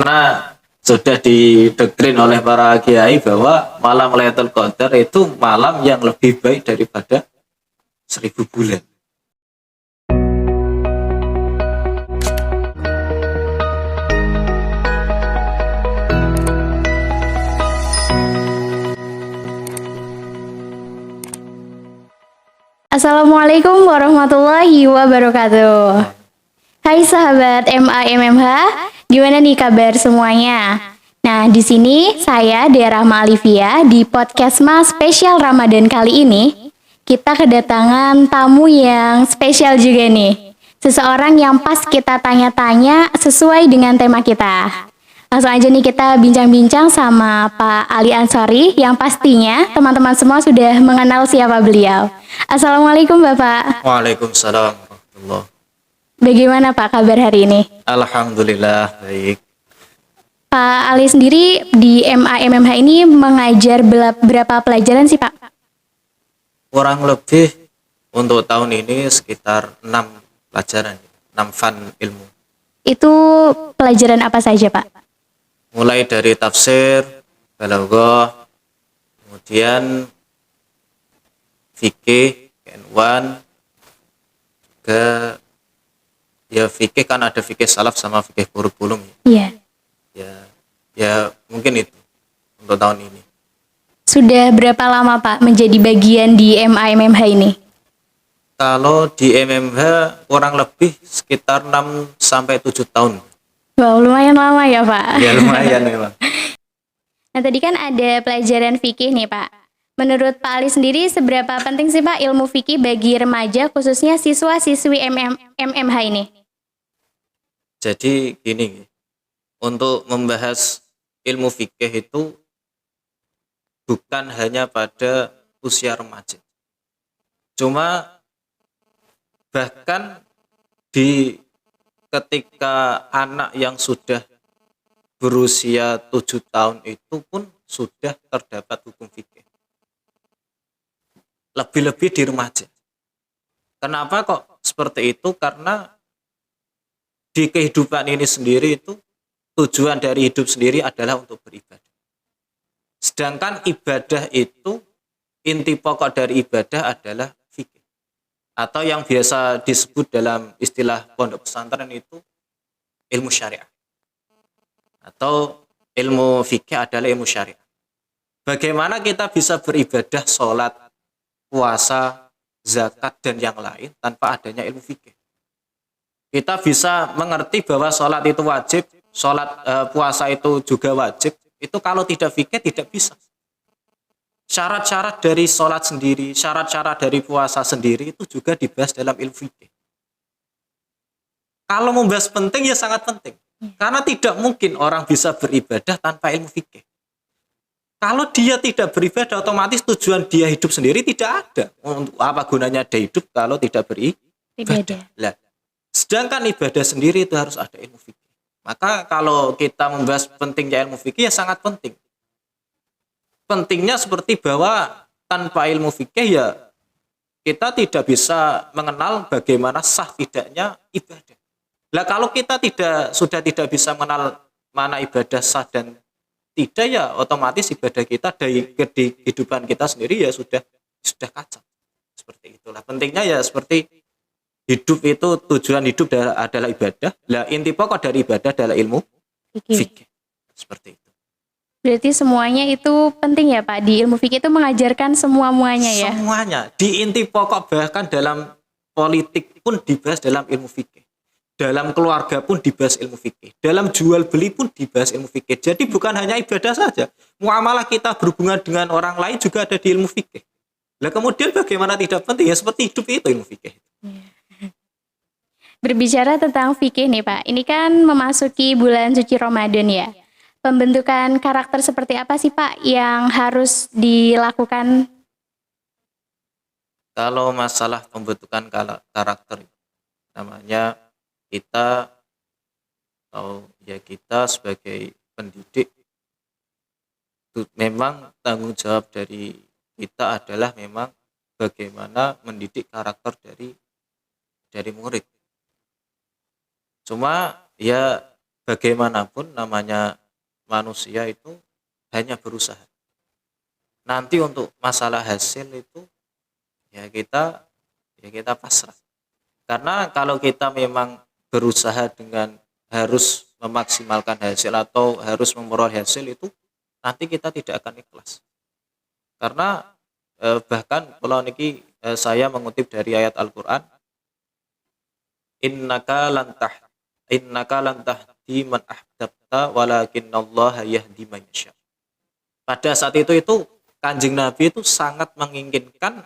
Karena sudah didoktrin oleh para kiai bahwa malam Lailatul Qadar itu malam yang lebih baik daripada 1000 bulan. Assalamualaikum warahmatullahi wabarakatuh. Hai sahabat MAMMH, gimana nih kabar semuanya? Nah, di sini saya Dea Rahma Alivia di podcast Mas spesial Ramadan kali ini. Kita kedatangan tamu yang spesial juga nih. Seseorang yang pas kita tanya-tanya sesuai dengan tema kita. Langsung aja nih kita bincang-bincang sama Pak Ali Ansori yang pastinya teman-teman semua sudah mengenal siapa beliau. Assalamualaikum Bapak. Waalaikumsalam warahmatullahi. Bagaimana Pak kabar hari ini? Alhamdulillah baik. Pak Ali sendiri di MAMMH ini mengajar berapa pelajaran sih Pak? Kurang lebih untuk tahun ini sekitar 6 pelajaran, 6 fan ilmu. Itu pelajaran apa saja Pak? Mulai dari tafsir, balaghah, kemudian fikih, N1, ke ya fikih kan ada fikih salaf sama fikih kurikulum. Iya. Ya mungkin itu untuk tahun ini. Sudah berapa lama Pak menjadi bagian di MAMMH ini? Kalau di MMH kurang lebih sekitar 6 sampai 7 tahun. Wow, lumayan lama ya Pak. Ya lumayan memang. Nah tadi kan ada pelajaran fikih nih Pak. Menurut Pak Ali sendiri seberapa penting sih Pak ilmu fikih bagi remaja khususnya siswa-siswi MMH ini? Jadi gini, untuk membahas ilmu fikih itu bukan hanya pada usia remaja. Cuma bahkan di ketika anak yang sudah berusia 7 tahun itu pun sudah terdapat hukum fikih. Lebih-lebih di remaja. Kenapa kok seperti itu? Karena di kehidupan ini sendiri itu tujuan dari hidup sendiri adalah untuk beribadah. Sedangkan ibadah itu, inti pokok dari ibadah adalah fikih. Atau yang biasa disebut dalam istilah pondok pesantren itu ilmu syariah. Atau ilmu fikih adalah ilmu syariah. Bagaimana kita bisa beribadah, sholat, puasa, zakat, dan yang lain tanpa adanya ilmu fikih? Kita bisa mengerti bahwa sholat itu wajib, puasa itu juga wajib. Itu kalau tidak fikih tidak bisa. Syarat-syarat dari sholat sendiri, syarat-syarat dari puasa sendiri itu juga dibahas dalam ilmu fikih. Kalau membahas penting ya sangat penting. Karena tidak mungkin orang bisa beribadah tanpa ilmu fikih. Kalau dia tidak beribadah, otomatis tujuan dia hidup sendiri tidak ada. Untuk apa gunanya dia hidup kalau tidak beribadah? Lah, sedangkan ibadah sendiri itu harus ada ilmu fikih. Maka kalau kita membahas pentingnya ilmu fikih ya sangat penting. Pentingnya seperti bahwa tanpa ilmu fikih ya kita tidak bisa mengenal bagaimana sah tidaknya ibadah. Nah kalau kita sudah tidak bisa mengenal mana ibadah sah dan tidak ya otomatis ibadah kita dari kehidupan kita sendiri ya sudah kacau. Seperti itulah pentingnya ya seperti hidup itu tujuan hidup adalah ibadah. Lah inti pokok dari ibadah adalah ilmu fikih. Seperti itu. Berarti semuanya itu penting ya Pak. Di ilmu fikih itu mengajarkan semuanya ya. Semuanya. Di inti pokok bahkan dalam politik pun dibahas dalam ilmu fikih. Dalam keluarga pun dibahas ilmu fikih. Dalam jual beli pun dibahas ilmu fikih. Jadi bukan hanya ibadah saja. Muamalah kita berhubungan dengan orang lain juga ada di ilmu fikih. Lah kemudian bagaimana tidak penting? Ya seperti hidup itu ilmu fikih. Berbicara tentang fikih nih Pak. Ini kan memasuki bulan suci Ramadan ya. Pembentukan karakter seperti apa sih Pak yang harus dilakukan? Kalau masalah pembentukan karakter namanya kita sebagai pendidik memang tanggung jawab dari kita adalah memang bagaimana mendidik karakter dari murid. Cuma ya bagaimanapun namanya manusia itu hanya berusaha. Nanti untuk masalah hasil itu ya kita pasrah. Karena kalau kita memang berusaha dengan harus memaksimalkan hasil atau harus memperoleh hasil itu nanti kita tidak akan ikhlas. Karena bahkan kalau niki saya mengutip dari ayat Al-Qur'an, innaka lan tahdi man ahbabta walakinallaha yahdi man yasha. Pada saat itu Kanjeng Nabi itu sangat menginginkan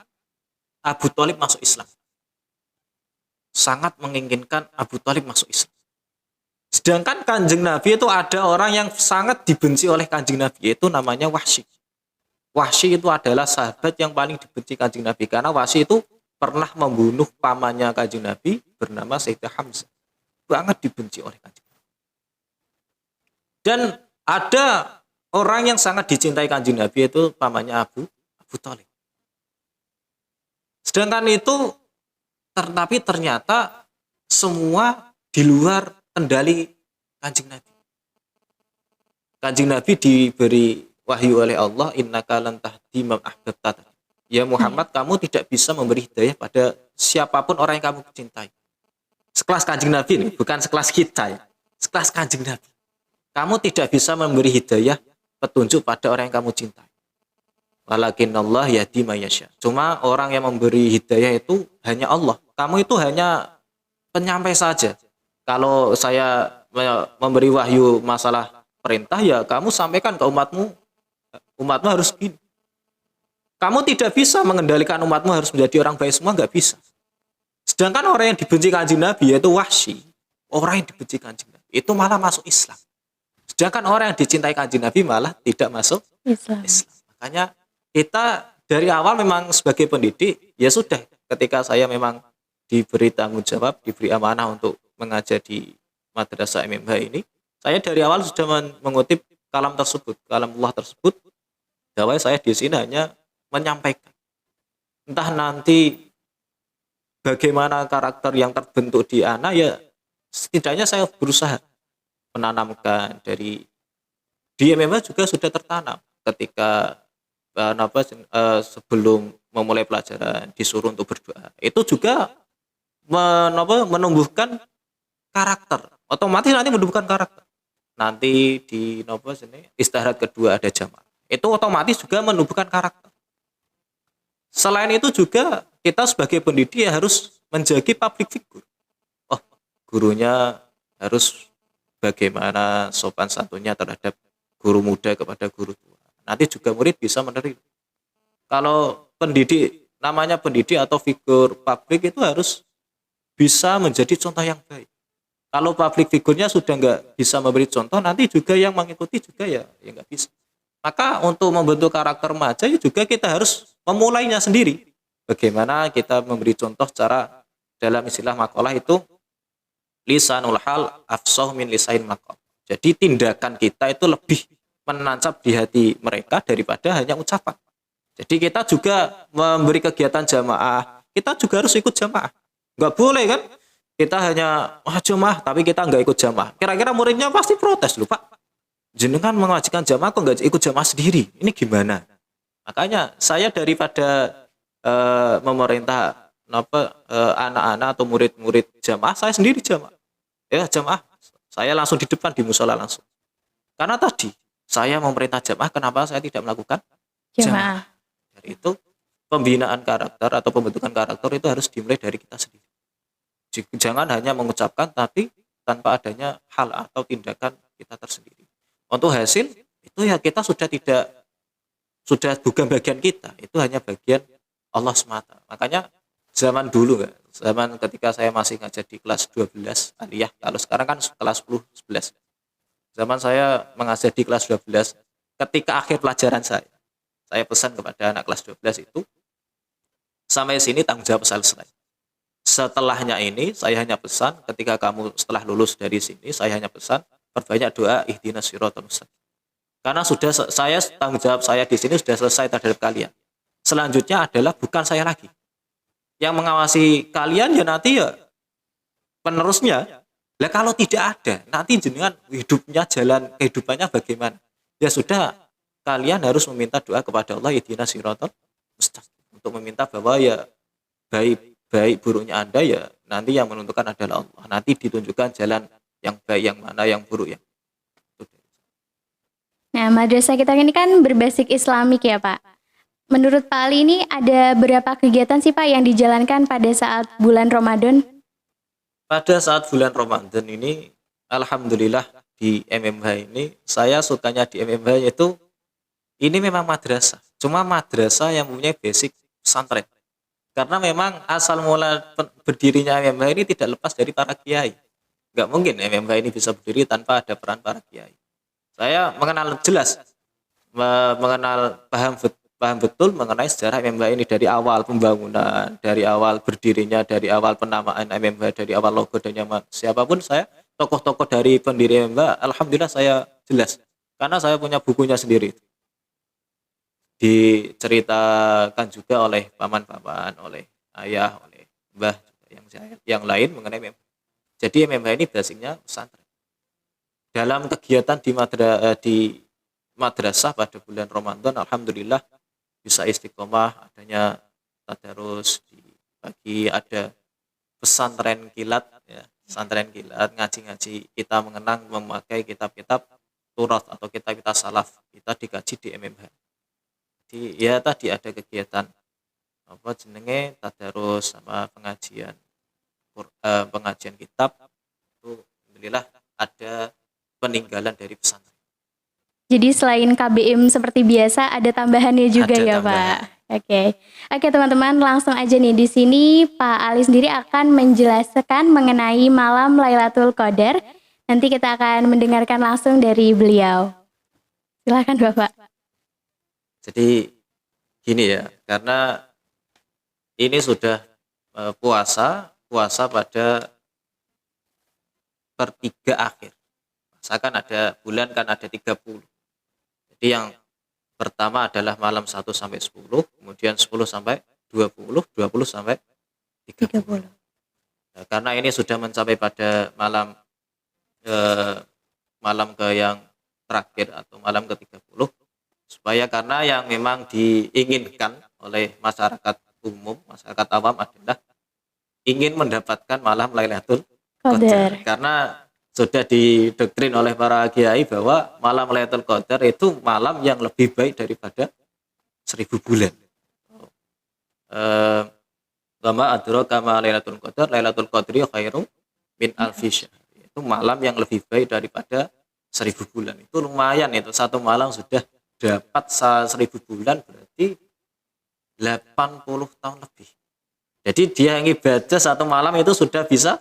Abu Thalib masuk Islam. Sangat menginginkan Abu Thalib masuk Islam. Sedangkan Kanjeng Nabi itu ada orang yang sangat dibenci oleh Kanjeng Nabi, yaitu namanya Wahsy. Wahsy itu adalah sahabat yang paling dibenci Kanjeng Nabi karena Wahsy itu pernah membunuh pamannya Kanjeng Nabi bernama Sayyidina Hamzah. Sangat dibenci oleh Kanjeng Nabi. Dan ada orang yang sangat dicintai Kanjeng Nabi itu pamannya Abu Thalib. Sedangkan itu tapi ternyata semua di luar kendali Kanjeng Nabi. Kanjeng Nabi diberi wahyu oleh Allah, innaka lan tahdi man ahbabta. Ya Muhammad, kamu tidak bisa memberi hidayah pada siapapun orang yang kamu cintai. Sekelas Kanjeng Nabi ini, bukan sekelas kita ya. Sekelas Kanjeng Nabi. Kamu tidak bisa memberi hidayah petunjuk pada orang yang kamu cintai. Walakinallah yahdi man yasha. Cuma orang yang memberi hidayah itu hanya Allah. Kamu itu hanya penyampai saja. Kalau saya memberi wahyu masalah perintah, ya kamu sampaikan ke umatmu harus gini. Kamu tidak bisa mengendalikan umatmu harus menjadi orang baik semua, nggak bisa. Sedangkan orang yang dibenci Kanjeng Nabi yaitu Wahsy, orang yang dibenci Kanjeng Nabi itu malah masuk Islam. Sedangkan orang yang dicintai Kanjeng Nabi malah tidak masuk Islam. Makanya kita dari awal memang sebagai pendidik, ya sudah, ketika saya memang diberi tanggung jawab, diberi amanah untuk mengajar di Madrasah MMH ini, saya dari awal sudah mengutip kalam Allah tersebut, bahwa saya di sini hanya menyampaikan. Entah nanti bagaimana karakter yang terbentuk di anak, ya setidaknya saya berusaha menanamkan di MMH juga sudah tertanam ketika sebelum memulai pelajaran disuruh untuk berdoa. Itu juga menumbuhkan karakter. Otomatis nanti menumbuhkan karakter. Nanti di istirahat kedua ada jamaah. Itu otomatis juga menumbuhkan karakter. Selain itu juga kita sebagai pendidik ya harus menjaga public figure. Oh, gurunya harus bagaimana sopan santunnya terhadap guru muda kepada guru tua. Nanti juga murid bisa menerima. Kalau namanya pendidik atau figur publik itu harus bisa menjadi contoh yang baik. Kalau public figurnya sudah nggak bisa memberi contoh, nanti juga yang mengikuti juga ya nggak bisa. Maka untuk membentuk karakter remaja ya juga kita harus memulainya sendiri. Bagaimana kita memberi contoh secara dalam istilah makalah itu lisanul hal afsah min lisain maqal. Jadi tindakan kita itu lebih menancap di hati mereka daripada hanya ucapan. Jadi kita juga memberi kegiatan jamaah, kita juga harus ikut jamaah. Nggak boleh kan kita hanya jamaah tapi kita nggak ikut jamaah. Kira-kira muridnya pasti protes loh, Pak. Jenengan mewajibkan jamaah kok nggak ikut jamaah sendiri, ini gimana? Makanya saya daripada memerintah anak-anak atau murid-murid jamaah, saya sendiri jamaah. Ya jamaah, saya langsung di depan di musola langsung. Karena tadi saya memerintah jamaah, kenapa saya tidak melakukan jamaah? Dari itu pembinaan karakter atau pembentukan karakter itu harus dimulai dari kita sendiri. Jangan hanya mengucapkan tapi tanpa adanya hal atau tindakan kita tersendiri. Untuk hasil itu ya kita sudah bukan bagian kita, itu hanya bagian Allah semata. Makanya zaman dulu zaman ketika saya masih ngajar di kelas 12 aliyah, kalau sekarang kan kelas 10 11. Zaman saya mengajar di kelas 12, ketika akhir pelajaran saya pesan kepada anak kelas 12 itu, sampai sini tanggung jawab selesai. Setelahnya ini saya hanya pesan, ketika kamu setelah lulus dari sini, saya hanya pesan perbanyak doa ihdinas siratal mustaqim. Karena sudah saya tanggung jawab saya di sini sudah selesai terhadap kalian. Selanjutnya adalah bukan saya lagi. Yang mengawasi kalian ya nanti ya penerusnya. Lah kalau tidak ada, nanti jenengan hidupnya jalan kehidupannya bagaimana? Ya sudah, kalian harus meminta doa kepada Allah ihdinas siratal mustaqim, untuk meminta bahwa ya baik baik buruknya Anda ya nanti yang menentukan adalah Allah. Nanti ditunjukkan jalan yang baik yang mana, yang buruk yang. Nah, madrasah kita ini kan berbasis Islamik ya Pak. Menurut Pak Ali ini ada berapa kegiatan sih Pak yang dijalankan pada saat bulan Ramadan? Pada saat bulan Ramadan ini, alhamdulillah di MMH ini, saya sukanya di MMH itu ini memang madrasah. Cuma madrasah yang mempunyai basic pesantren. Karena memang asal mula berdirinya MMH ini tidak lepas dari para kiai. Nggak mungkin MMH ini bisa berdiri tanpa ada peran para kiai. Saya mengenal jelas, paham betul mengenai sejarah MMH ini dari awal pembangunan, dari awal berdirinya, dari awal penamaan MMH, dari awal logo dan nama siapapun saya, tokoh-tokoh dari pendiri MMH, alhamdulillah saya jelas. Karena saya punya bukunya sendiri. Diceritakan juga oleh paman-paman, oleh ayah, oleh mbah, yang lain mengenai MMH. Jadi MMH ini basicnya pesantren. Dalam kegiatan di madrasah pada bulan Ramadan, alhamdulillah bisa istiqomah, adanya tadarus di pagi, ada pesantren kilat ya, pesantren kilat, ngaji-ngaji, kita mengenang memakai kitab-kitab Turat atau kitab-kitab salaf, kita dikaji di MMH. Jadi ya tadi ada kegiatan apa jenenge tadarus sama pengajian kitab, itu alhamdulillah ada peninggalan dari pesantren. Jadi selain KBM seperti biasa ada tambahannya juga Ada ya tambahan. Pak. Oke teman-teman, langsung aja nih di sini Pak Ali sendiri akan menjelaskan mengenai malam Lailatul Qadar. Nanti kita akan mendengarkan langsung dari beliau. Silakan Bapak. Jadi gini ya, karena ini sudah puasa pada per-3 akhir. Misalkan ada bulan kan ada 30. Jadi yang pertama adalah malam 1 sampai 10, kemudian 10 sampai 20, 20 sampai 30. Nah, karena ini sudah mencapai pada malam ke yang terakhir atau malam ke-30, supaya karena yang memang diinginkan oleh masyarakat umum, masyarakat awam adalah ingin mendapatkan malam Lailatul Qadar. Karena sudah didoktrin oleh para kiai bahwa malam Lailatul Qadar itu malam yang lebih baik daripada 1000 bulan. Wama adraka ma Lailatul Qadar, Lailatul Qadri khairum min alfi syahr. Itu malam yang lebih baik daripada 1000 bulan. Itu lumayan, itu satu malam sudah dapat 1000 bulan, berarti 80 tahun lebih. Jadi dia yang ibadah satu malam itu sudah bisa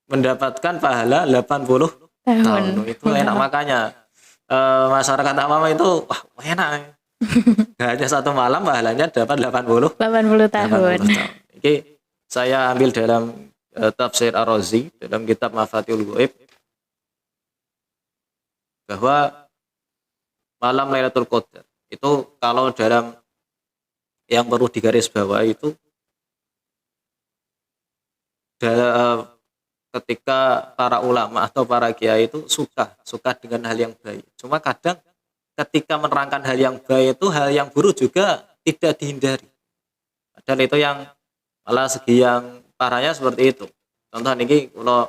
mendapatkan pahala 80 tahun. Itu enak, makanya masyarakat awam itu wah enak. Hanya satu malam pahalanya dapat 80 tahun. Oke, saya ambil dalam tafsir Ar-Razi dalam kitab Mafatihul Ghaib bahwa malam Lailatul Qadar itu kalau dalam yang perlu digarisbawahi itu ketika para ulama atau para kiai itu suka dengan hal yang baik. Cuma kadang ketika menerangkan hal yang baik itu hal yang buruk juga tidak dihindari. Padahal itu yang malah segi yang parahnya seperti itu. Contoh ini kalau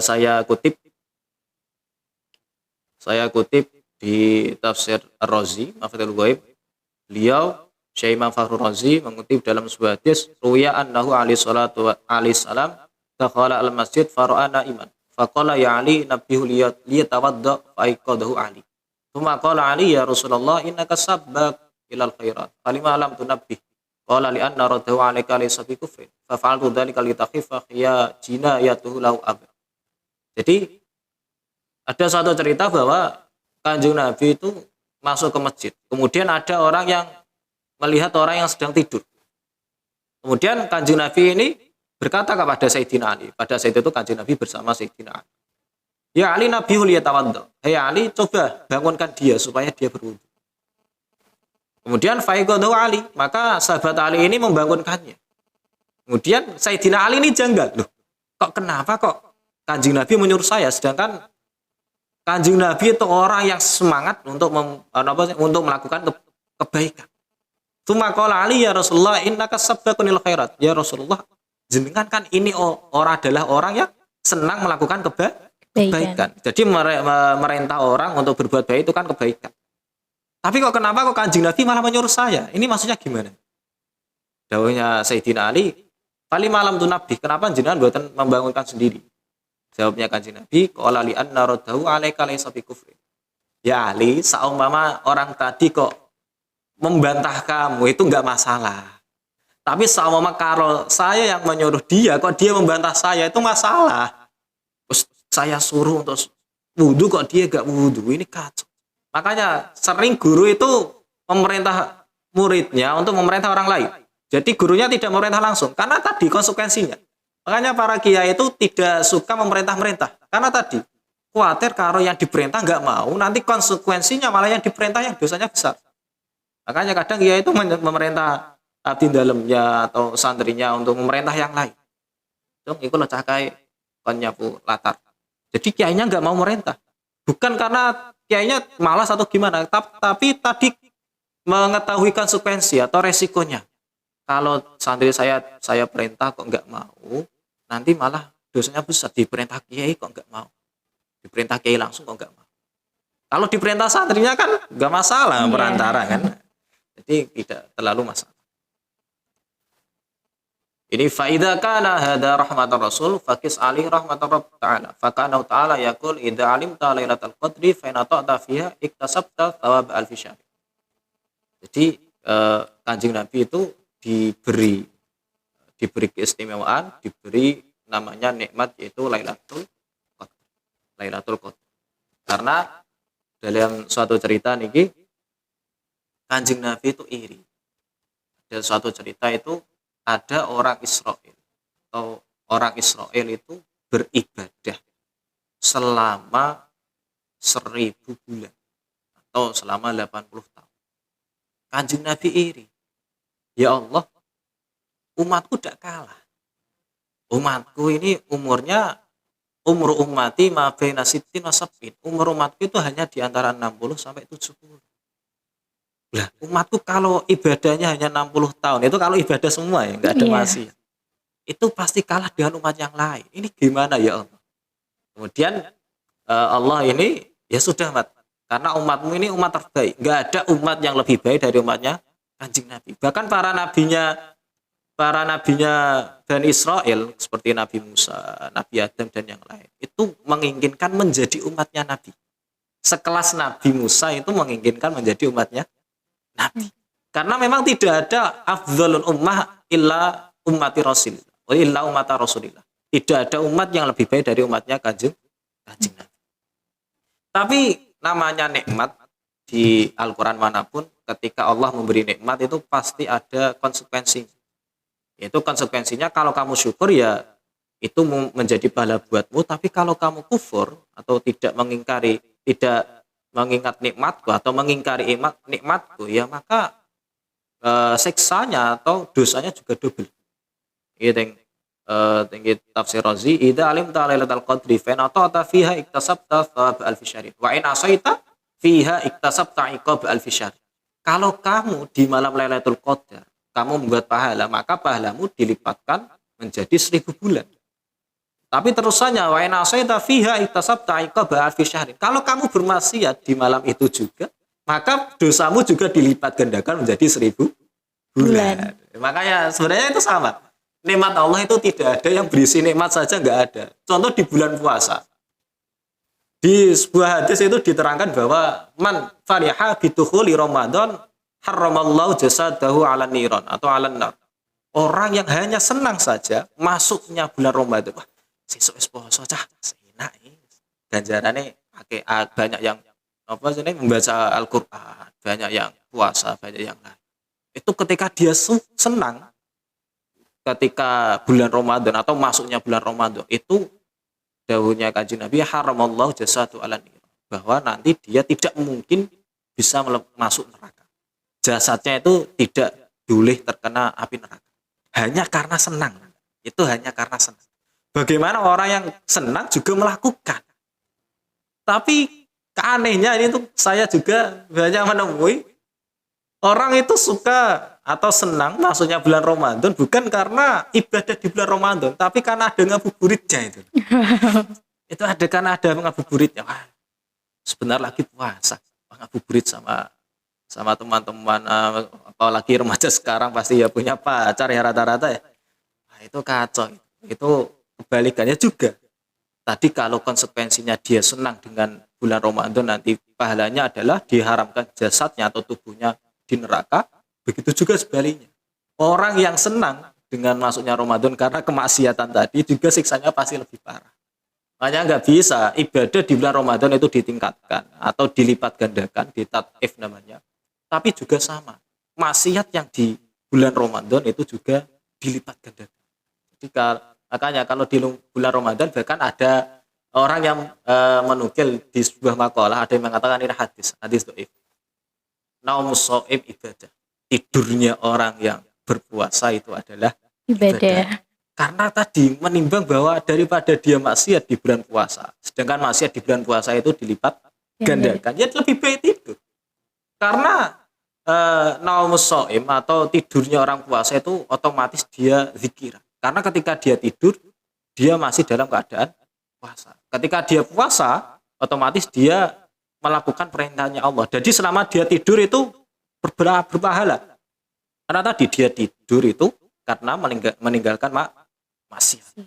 saya kutip di tafsir Ar-Razi, Mafatihul Ghaib, beliau Syekh Imam Fakhrul Razi mengutip dalam sebuah hadis, ruya annahu alaihi salatu alaihi salam dakhala al-masjid fara'ana iman. Faqala ya Ali nabbihu liyatawadda faiqadahu Ali. Tsumma qala Ali ya Rasulullah innaka sabbaq ilal khairat. Falima lam tunabbih. Qala li anna raddahu alayka laysa bi kufrin. Fa fa'altu dzalika li takhifa ya jinayatuhu lahu ab. Jadi ada satu cerita bahwa Kanjeng Nabi itu masuk ke masjid. Kemudian ada orang yang melihat orang yang sedang tidur. Kemudian Kanjeng Nabi ini berkata kepada Sayyidina Ali. Pada saat itu Kanjeng Nabi bersama Sayyidina Ali. Ya Ali nabihul yatawadda. Hei Ali, coba bangunkan dia supaya dia berwudu. Kemudian faiqadahu Ali, maka sahabat Ali ini membangunkannya. Kemudian Sayyidina Ali ini janggal. Loh, kenapa kok Kanjeng Nabi menyuruh saya, sedangkan Kanjeng Nabi itu orang yang semangat untuk untuk melakukan kebaikan. Tsumma qala Ali ya Rasulullah innaka sabbaqunil khairat. Ya Rasulullah, jenengan kan ini adalah orang yang senang melakukan kebaikan. Jadi merintah orang untuk berbuat baik itu kan kebaikan. Tapi kenapa Kanjeng Nabi malah menyuruh saya? Ini maksudnya gimana? Dawuhnya Sayyidina Ali, "Fali malam tu Nabi, kenapa jenengan buatan membangunkan sendiri?" Jawabnya Kanjeng Nabi, qala li anna raddahu alaika laysa bi kufri. Ya Ali, saumpama orang tadi kok membantah kamu itu enggak masalah. Tapi saumpama kalau saya yang menyuruh dia kok dia membantah saya itu masalah. Terus saya suruh untuk wudu kok dia enggak wudu, ini kacau. Makanya sering guru itu memerintah muridnya untuk memerintah orang lain. Jadi gurunya tidak memerintah langsung karena tadi konsekuensinya. Makanya para kiai itu tidak suka memerintah-merintah. Karena tadi, khawatir kalau yang diperintah nggak mau, nanti konsekuensinya malah yang diperintah yang dosanya besar. Makanya kadang kiai itu memerintah abdi dalamnya atau santrinya untuk memerintah yang lain. Dong, itu lo cakai konyapu latar. Jadi kiainya nggak mau merintah. Bukan karena kiainya malas atau gimana, tapi tadi mengetahui konsekuensi atau resikonya. Kalau santri saya perintah kok nggak mau, nanti malah dosanya besar. Diperintah kiai kok nggak mau, diperintah kiai langsung kok nggak mau. Kalau diperintah santrinya kan nggak masalah perantara kan, jadi tidak terlalu masalah. Ini faida kana hada rahmatar rasul fakis ali rahmatar rabb ta'ala fakana ta'ala yaqul idza alimta lailatul qadri fa in ta'ta fiha iktasabta thawab alfi syahr. Jadi Kanjeng Nabi itu diberi keistimewaan, diberi namanya nikmat yaitu Lailatul Qadar. Lailatul Qadar. Karena dalam suatu cerita niki Kanjeng Nabi itu iri. Dalam suatu cerita itu ada orang Israel atau orang Israel itu beribadah selama 1000 bulan atau selama 80 tahun. Kanjeng Nabi iri. Ya Allah, umatku tidak kalah. Umatku ini umurnya umur ummati ma baina sittin wa sab'in. Umur umatku itu hanya di antara 60 sampai 70. Lah, umatku kalau ibadahnya hanya 60 tahun, itu kalau ibadah semua ya, enggak ada maksiat. Itu pasti kalah dengan umat yang lain. Ini gimana ya Allah? Kemudian Allah ini ya sudah mat. Karena umatmu ini umat terbaik. Enggak ada umat yang lebih baik dari umatnya Kanjeng Nabi. Bahkan para nabinya Bani Israel seperti Nabi Musa, Nabi Adam dan yang lain itu menginginkan menjadi umatnya Nabi. Sekelas Nabi Musa itu menginginkan menjadi umatnya Nabi. Karena memang tidak ada afdhalul ummah illa ummati Rasul. Illa ummata Rasulillah. Tidak ada umat yang lebih baik dari umatnya Kanjeng Nabi. Tapi namanya nikmat di Al-Quran manapun, ketika Allah memberi nikmat itu pasti ada konsekuensi. Yaitu konsekuensinya kalau kamu syukur ya itu menjadi pahala buatmu, tapi kalau kamu kufur atau tidak mengingat nikmatku atau mengingkari nikmatku ya maka siksanya atau dosanya juga double. Ini tinggi tafsir Razi, idza alimta lailatul qadri fa in ata'ta fiha iktasabta thawab alfi syahr wa in asaita fiha iktasabta iqab alfi syahr. Kalau kamu di malam Lailatul Qadar kamu membuat pahala, maka pahalamu dilipatkan menjadi 1000 bulan. Tapi terusannya wa in asaita fiha iktasabta iqab alfi syahr. Kalau kamu bermaksiat di malam itu juga, maka dosamu juga dilipat gandakan menjadi 1000 bulan. Makanya sebenarnya itu sama. Nikmat Allah itu tidak ada yang berisi nikmat saja, nggak ada. Contoh di bulan puasa. Di sebuah hadis itu diterangkan bahwa man fariha bidukhuli Ramadan harramallahu jasadahu 'alan niran atau 'alan nar. Orang yang hanya senang saja masuknya bulan Ramadan. Wah, sesuk wis poso cah, enak iki. Ganjarane banyak yang membaca Al-Qur'an, banyak yang puasa, banyak yang lain. Itu ketika dia senang ketika bulan Ramadan atau masuknya bulan Ramadan itu dawuhnya Kanjeng Nabi haramallahu jasadu ala nar, bahwa nanti dia tidak mungkin bisa masuk neraka. Jasadnya itu tidak boleh terkena api neraka. Hanya karena senang. Itu hanya karena senang. Bagaimana orang yang senang juga melakukan. Tapi anehnya ini tuh saya juga banyak menemui orang itu suka atau senang masuknya bulan Ramadan bukan karena ibadah di bulan Ramadan, tapi karena ada ngabuburitnya itu. Itu ada karena ada ngabuburitnya. Wah, sebentar lagi puasa. Ngabuburit sama teman-teman, apalagi remaja sekarang pasti ya punya pacar ya rata-rata ya. Nah, itu kacau. Itu kebalikannya juga. Tadi kalau konsekuensinya dia senang dengan bulan Ramadan, nanti pahalanya adalah diharamkan jasadnya atau tubuhnya di neraka. Begitu juga sebaliknya. Orang yang senang dengan masuknya Ramadan karena kemaksiatan tadi juga siksanya pasti lebih parah. Makanya nggak bisa ibadah di bulan Ramadan itu ditingkatkan atau dilipat gandakan, ditat'if namanya. Tapi juga sama. Maksiat yang di bulan Ramadan itu juga dilipat gandakan. Jadi makanya kalau di bulan Ramadan bahkan ada orang yang menukil di sebuah makalah, ada yang mengatakan ini hadis dhaif. Naumus shaim ibadah. Tidurnya orang yang berpuasa itu adalah ibadah. Karena tadi menimbang bahwa daripada dia maksiat di bulan puasa, sedangkan maksiat di bulan puasa itu dilipat gandakan, ya lebih baik tidur. Karena naumus shaim atau tidurnya orang puasa itu otomatis dia zikir. Karena ketika dia tidur, dia masih dalam keadaan puasa. Ketika dia puasa, otomatis dia melakukan perintahnya Allah. Jadi selama dia tidur itu berpahala. Karena tadi dia tidur itu karena meninggalkan maksiat.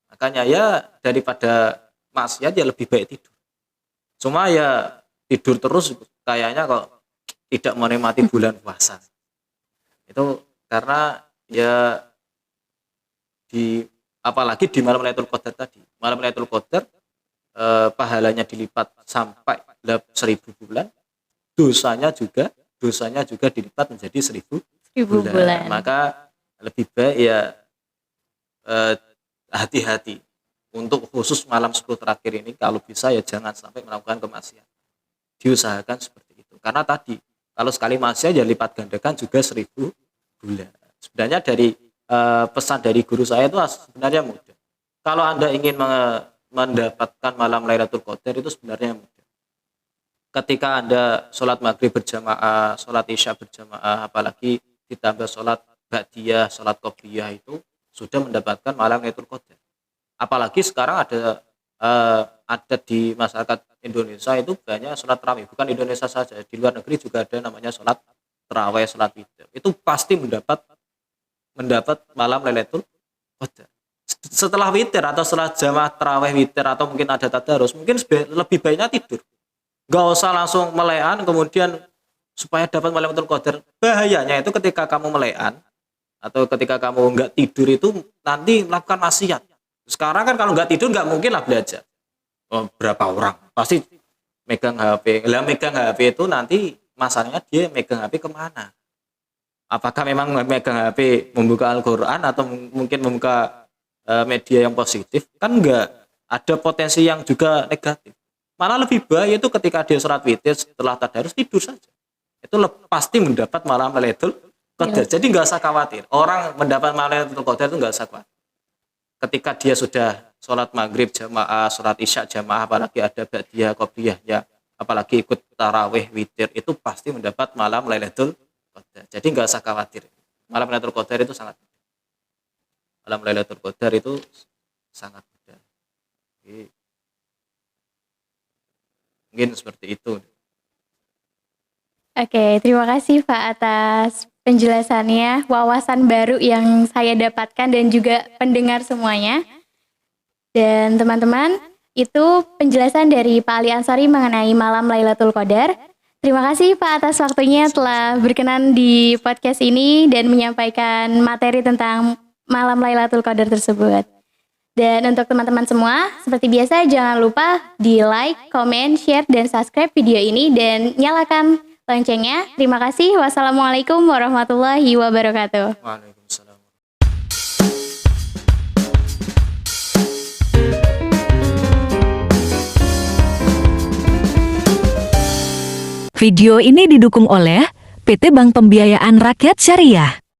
Makanya ya daripada maksiat ya lebih baik tidur. Cuma ya tidur terus kayaknya kok tidak menikmati bulan puasa. Itu karena ya apalagi di malam Lailatul Qadar tadi. Malam Lailatul Qadar pahalanya dilipat sampai 1000 bulan. Dosanya juga dilipat menjadi 1000 bulan. Maka lebih baik ya hati-hati untuk khusus malam 10 terakhir ini, kalau bisa ya jangan sampai melakukan kemaksiatan. Diusahakan seperti itu. Karena tadi kalau sekali maksiat ya lipat gandakan juga 1000 bulan. Sebenarnya dari pesan dari guru saya itu sebenarnya mudah. Kalau Anda ingin mendapatkan malam Lailatul Qadar itu sebenarnya mudah. Ketika Anda sholat maghrib berjamaah, sholat isya berjamaah, apalagi ditambah sholat ba'diyah, sholat qobliyah, itu sudah mendapatkan malam Lailatul Qadar. Apalagi sekarang ada di masyarakat Indonesia itu banyak sholat tarawih, bukan Indonesia saja, di luar negeri juga ada namanya sholat tarawih, sholat witir. Itu pasti mendapat malam Lailatul Qadar. Setelah witir atau setelah jamaah tarawih witir atau mungkin ada tadarus, mungkin lebih baiknya tidur. Gak usah langsung melean kemudian supaya dapat malam Lailatul Qadar. Bahayanya itu ketika kamu melean atau ketika kamu nggak tidur itu nanti melakukan maksiat. Sekarang kan kalau nggak tidur nggak mungkin lah belajar. Berapa orang pasti megang HP. Megang HP itu nanti masalahnya dia megang HP kemana? Apakah memang megang HP membuka Al-Quran atau mungkin membuka media yang positif? Kan nggak, ada potensi yang juga negatif. Malah lebih baik itu ketika dia sholat witir setelah tadarus tidur saja. Itu pasti mendapat malam Lailatul Qadar. Jadi nggak usah khawatir. Orang mendapat malam Lailatul Qadar itu nggak usah khawatir. Ketika dia sudah sholat maghrib jamaah, sholat isya jamaah, apalagi ada ba'diyah, qobliyah, ya, apalagi ikut tarawih witir, itu pasti mendapat malam Lailatul Qadar. Jadi nggak usah khawatir. Malam Lailatul Qadar itu sangat mudah. Malam Lailatul Qadar itu sangat mudah. Jadi, mungkin seperti itu. Oke, terima kasih Pak atas penjelasannya, wawasan baru yang saya dapatkan dan juga pendengar semuanya. Dan teman-teman, itu penjelasan dari Pak Ali Ansori mengenai malam Lailatul Qadar. Terima kasih Pak atas waktunya telah berkenan di podcast ini dan menyampaikan materi tentang malam Lailatul Qadar tersebut. Dan untuk teman-teman semua, seperti biasa jangan lupa di like, komen, share, dan subscribe video ini dan nyalakan loncengnya. Terima kasih. Wassalamualaikum warahmatullahi wabarakatuh. Waalaikumsalam. Video ini didukung oleh PT Bank Pembiayaan Rakyat Syariah.